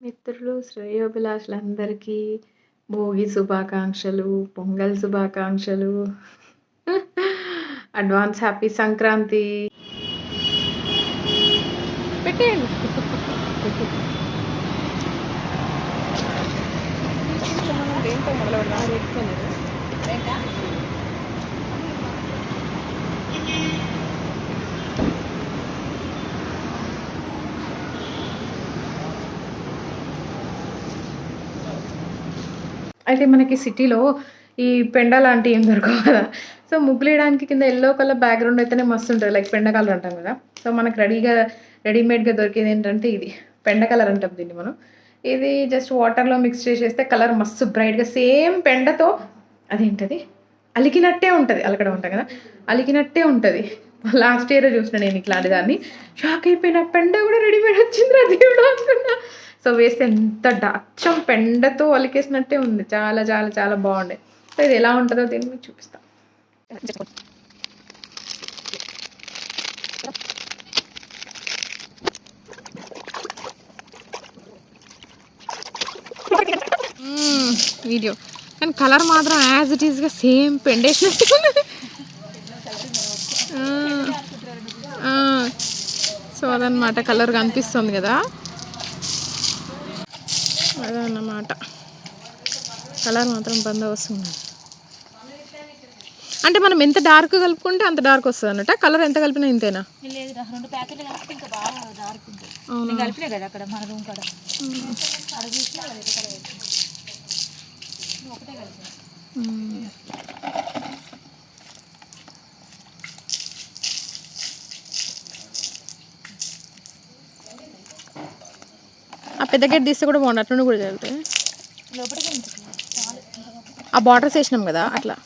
మిత్రులు, శ్రేయోభిలాషులందరికీ భోగి శుభాకాంక్షలు, పొంగల్ శుభాకాంక్షలు. Advance happy Sankranti. పెట్టేయండి. మనం దేంతో మొదలుపెడదాం? అయితే మనకి సిటీలో ఈ పెండ లాంటివి ఏం దొరకవు కదా! సో, ముగ్గులేయడానికి కింద యెల్లో కలర్ బ్యాక్‌గ్రౌండ్ అయితేనే మస్తుంటది. లైక్ పెండ కలర్ అంటాం కదా! సో, మనకు రెడీమేడ్‌గా దొరికేదేంటంటే ఇది. పెండ కలర్ అంటాం దీన్ని మనం. ఇది జస్ట్ వాటర్‌లో మిక్స్ చేసేస్తే కలర్ మస్తు బ్రైట్‌గా సేమ్ పెండతో అదేంటది అలికినట్టే ఉంటది. అలకడం అంటాం కదా! అలికినట్టే ఉంటది. లాస్ట్ ఇయరే చూసిన నేను ఇట్లాంటి దాన్ని. షాక్ అయిపోయిన పెండ కూడా రెడీమేడ్ వచ్చిందిరా దేవుడా అనుకున్నా. సో, వేస్తే ఎంత అచ్చం పెండతో అలికేసినట్టే ఉంది. చాలా చాలా చాలా బాగుండే. సో, ఇది ఎలా ఉంటదో దీన్ని మీకు చూపిస్తా. వీడియో కానీ కలర్ మాత్రం యాజ్ ఇట్ ఈస్గా సేమ్ పెండేసినట్టు సో అదనమాట కలర్ కనిపిస్తుంది కదా, అదన్నమాట కలర్ మాత్రం బంద వస్తుంది. అంటే మనం ఎంత డార్క్ కలుపుకుంటే అంత డార్క్ వస్తుంది అన్నట్ట. కలర్ ఎంత కలిపినా ఇంతేనా? రెండు ప్యాకెట్లు కలిపి ఇంకా బాగా డార్క్ ఉంటుంది. కలిపినా కదా అక్కడ మన రూమ్ కాడ ఒకటే కలిపి. ఆ పెద్ద గేట్ తీస్తే కూడా బాగుంది. అట్లా కూడా చల్లుతాయి లోపలికి. ఆ బార్డర్స్ వేసినాం కదా అట్లా.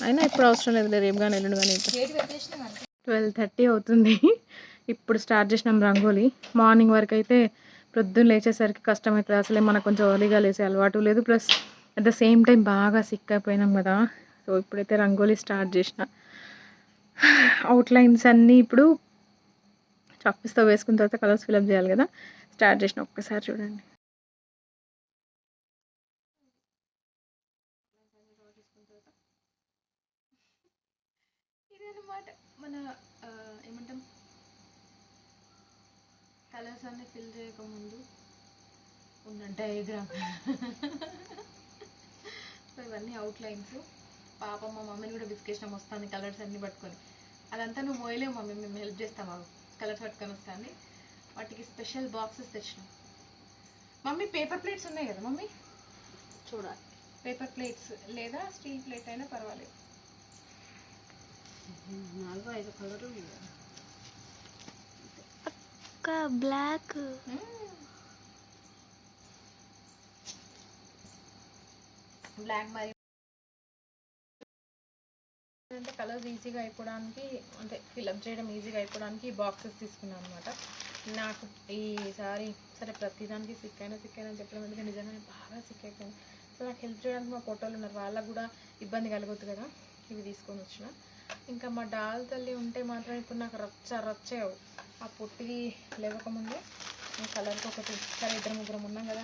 అయినా ఇప్పుడు అవసరం లేదు, రేపు కానీ ఎల్లుండి కానీ. 12:30 అవుతుంది. ఇప్పుడు స్టార్ట్ చేసినాం రంగోలీ. మార్నింగ్ వరకు అయితే ప్రొద్దున లేచేసరికి కష్టమవుతుంది. అసలే మనకు కొంచెం ఎర్లీగా లేసే అలవాటు లేదు. Plus at the same time బాగా సిక్ అయిపోయినాం కదా. సో ఇప్పుడైతే రంగోలీ స్టార్ట్ చేసిన. అవుట్లైన్స్ అన్నీ ఇప్పుడు చాక్పీస్తో వేసుకున్న తర్వాత కలర్స్ ఫిలప్ చేయాలి కదా. స్టార్ట్ చేసిన, ఒక్కసారి చూడండి. ఇదన్నమాట మన ఏమంటాం కలర్స్ అన్నీ ఫిల్ చేయకముందు ఉన్న డయాగ్రామ్. సో ఇవన్నీ అవుట్లైన్స్. పాప మా మమ్మీని కూడా బిస్కేషన్ వస్తుంది కలర్స్ అన్నీ పట్టుకొని. అదంతా నువ్వు మోయలేవు మమ్మీ, మేము హెల్ప్ చేస్తాం. అవి కలర్స్ పట్టుకొని వస్తుంది. వాటికి స్పెషల్ బాక్సెస్ తెచ్చినాం. మమ్మీ పేపర్ ప్లేట్స్ ఉన్నాయి కదా మమ్మీ, చూడాలి. పేపర్ ప్లేట్స్ లేదా స్టీల్ ప్లేట్ అయినా పర్వాలేదు. 4-5 కలర్లు అక్క. బ్లాక్ మరి అంటే కలర్స్ ఈజీగా అయిపోవడానికి, అంటే ఫిల్అప్ చేయడం ఈజీగా అయిపోవడానికి ఈ బాక్సెస్ తీసుకున్నాను అనమాట. నాకు ఈసారి సరే ప్రతిదానికి సిక్ అయినా చెప్పడం ఎందుకంటే నిజంగానే బాగా సిక్ అయిపోయింది. సో నాకు హెల్ప్ చేయడానికి మా ఫోటోలు ఉన్నారు, వాళ్ళకు కూడా ఇబ్బంది కలగొద్దు కదా. ఇవి తీసుకొని వచ్చిన. ఇంకా మా డాల్ తల్లి ఉంటే మాత్రం ఇప్పుడు నాకు రచ్చావు. ఆ పొట్టిది లేవకముందే కలర్కి ఒకటి, సరే 2-3 ఉన్నాం కదా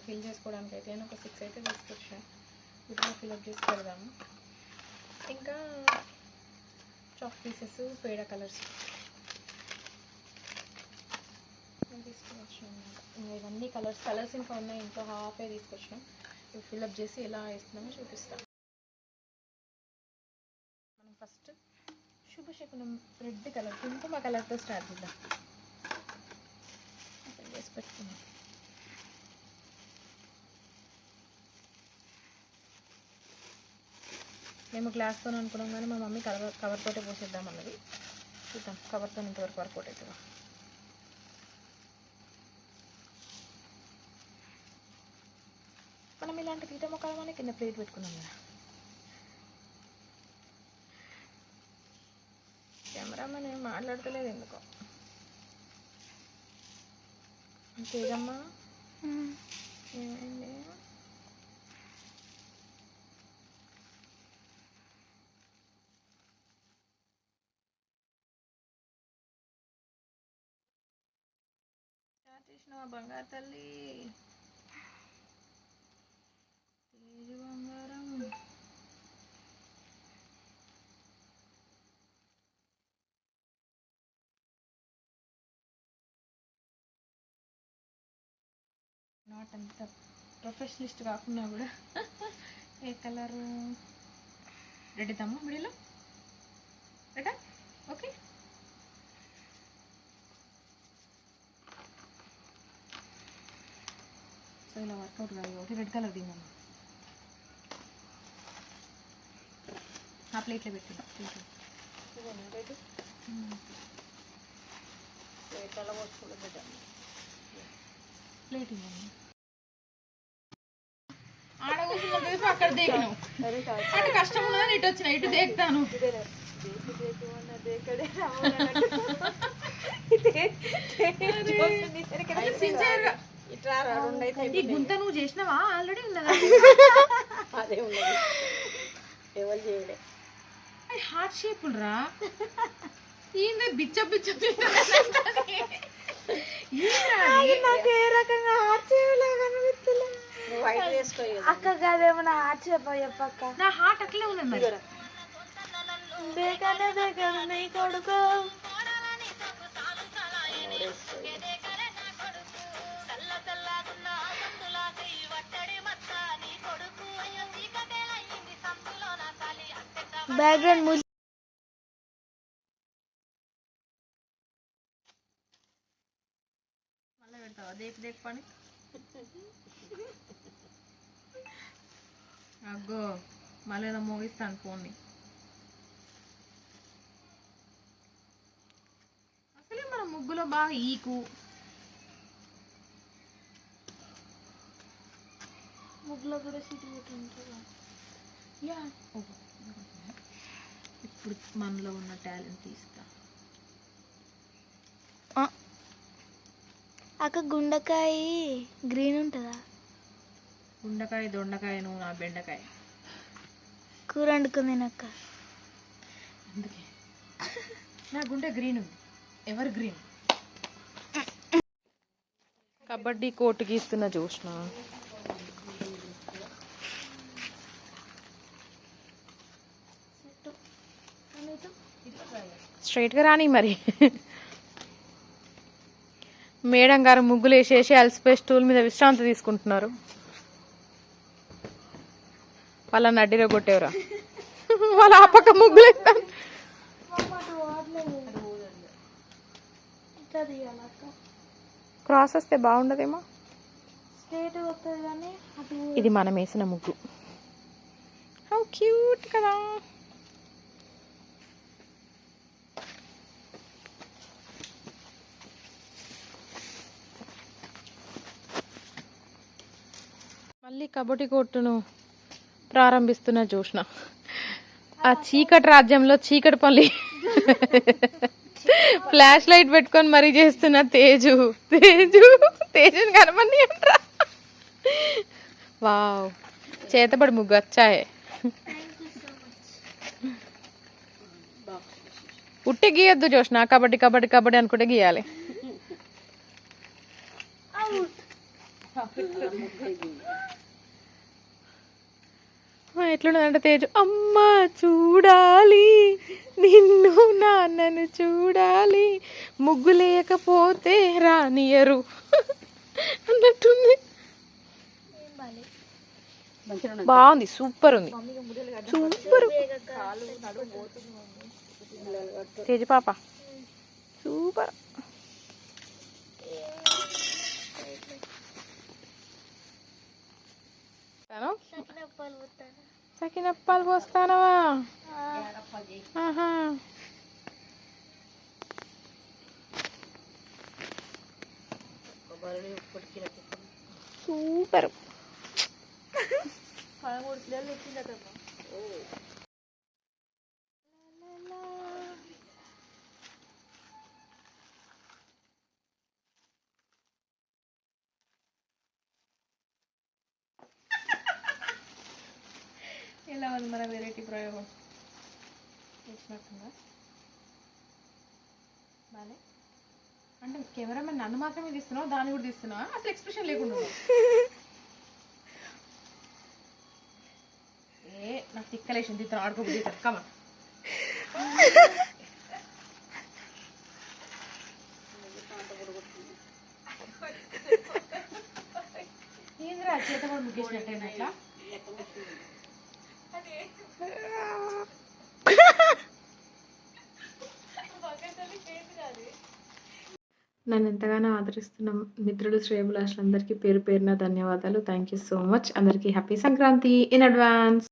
ఫిల్ చేసుకోవడానికి. అయితే నేను ఒక 6 అయితే తీసుకొచ్చాను. ఇప్పుడు ఫిల్అప్ చేసి పెడదాము. ఇంకా చాక్ పీసెస్, పేడ కలర్స్ తీసుకొని వచ్చినాం అనమాట. ఇవన్నీ కలర్స్ ఇంకా ఉన్నాయి, ఇంట్లో హాఫే తీసుకొచ్చినాం. ఇవి ఫిల్అప్ చేసి ఎలా వేస్తున్నామో చూపిస్తాం. మనం ఫస్ట్ శుభశకునం రెడ్ కలర్, కుంకుమ కలర్తో స్టార్ట్ చేద్దాం. వేసి పెట్టుకున్నాం. మేము గ్లాస్తో అనుకున్నాం కానీ మా మమ్మీ కవర్ తోటే పోసేద్దాం అన్నది. చూద్దాం కవర్తో ఇంతవరకు వర్కౌట్ అవుతుందా. మనం ఇలాంటి తీట మొక్కలమని కింద ప్లేట్ పెట్టుకున్నాం కదా. కెమెరామెన్ ఏం మాట్లాడతలేదు ఎందుకో. తేజమ్మా ఏమైంది? స్టార్ట్ చేసిన నా బంగారు తల్లి తేజు బంగారం. నాట్ అంత ప్రొఫెషనలిస్ట్ కాకుండా కూడా ఏ కలరు రెడ్ ఇద్దామా మిడిలో రెడా ఓకే. సో ఇలా వర్కౌట్ కాదు ఒకటి రెడ్ కలర్ దిందమ్మా. ఆ ప్లేట్లో పెట్టింది ప్లేట్ ఇవ్వండి. ఆడ కూర్చున్న అక్కడ దేకినావు అంటే కష్టం ఉన్నదని ఇటు వచ్చిన ఇటు దేకుతాను. ఈ గుంత నువ్వు చేసినావా ఆల్రెడీ ఉన్నదా? అదే ఉన్నది ఎవరు చేయలే. అది హార్ట్ షేపులు రా. ఏంది బిచ్చ బిచ్చ నాకు ఏ రకంగా హార్ట్ చేయలే కనిపిస్తలే. వైట్ వేసుకో అక్క కాదేమన్నా హార్ట్ షేప్ చెప్పక్క. నా హార్ట్ అట్లే ఉన్నది మరి. దేకనే దేకనే నీ కొడుకు బ్యాక్గ్రౌండ్ మ్యూజిక్ మళ్ళీ పెడతావా దేక్ దేక్ పని? అగ్గో మళ్ళీ ఏదో మోగిస్తాను ఫోన్ని. అసలే మన ముగ్గులో బాగా ఈకు. ముగ్గులో కూడా సీటు పెట్టుకుంటారు. యా ఇప్పుడు మనలో ఉన్న టాలెంట్ తీస్తా. అక్క గుండకాయ గ్రీన్ ఉంటుందా? గుండకాయ దొండకాయ నువ్వు నా బెండకాయ కూర వండుకుంది అక్క. అందుకే నా గుండె గ్రీన్ ఉంది. Evergreen. కబడ్డీ కోర్టు గీస్తున్న చూసిన స్ట్రైట్గా రాని మరి. మేడం గారు ముగ్గులు వేసేసి అలసిపోయి స్టూల్ మీద విశ్రాంతి తీసుకుంటున్నారు. వాళ్ళ నడ్డిలో కొట్టేవరా వాళ్ళ ఆ పక్క ముగ్గులు వేస్తాను. క్రాస్ వస్తే బాగుండదేమో. ఇది మనం వేసిన ముగ్గు. హౌ క్యూట్ కదా. మళ్ళీ కబడ్డీ కోర్టును ప్రారంభిస్తున్న చూసిన. ఆ చీకటి రాజ్యంలో చీకటి పల్లి ఫ్లాష్ లైట్ పెట్టుకొని మరీ చేస్తున్న తేజు తేజుని కనమని అంటారా. వావ్ చేతబడి ముగ్గు వచ్చాయే. ఉట్టే గీయద్దు చూసిన. కబడ్డీ కబడ్డీ కబడ్డీ అనుకుంటే గీయాలి. ఎట్లున్నదంటే తేజు అమ్మ చూడాలి నిన్ను నాన్నను చూడాలి ముగ్గు లేకపోతే రానియరు అన్నట్టుంది. బాగుంది. సూపర్ ఉంది. సూపర్ తేజు పాప సూపర్. సకినప్పాలు పోస్తానవా? సూపర్. ఎలా ఉంది మన వెరైటీ ప్రయోగం? చేసినట్టుందా? బానే అంటే కెమెరామెన్ నన్ను మాత్రమే తీస్తున్నావు, దాన్ని కూడా తీస్తున్నావా? అసలు ఎక్స్ప్రెషన్ లేకుండా ఉన్నావు. నాకు తిక్కలేసింది, ఇతను ఆడుకోబుద్ది కమా. ఏంద్రా చేత కూడా ముగ్గేసినట్టు అట్లా. నన్ను ఎంతగానో ఆదరిస్తున్న మిత్రులు శ్రేయభిలాషులందరికీ పేరు పేరున ధన్యవాదాలు. Thank you so much. అందరికీ హ్యాపీ సంక్రాంతి ఇన్ అడ్వాన్స్.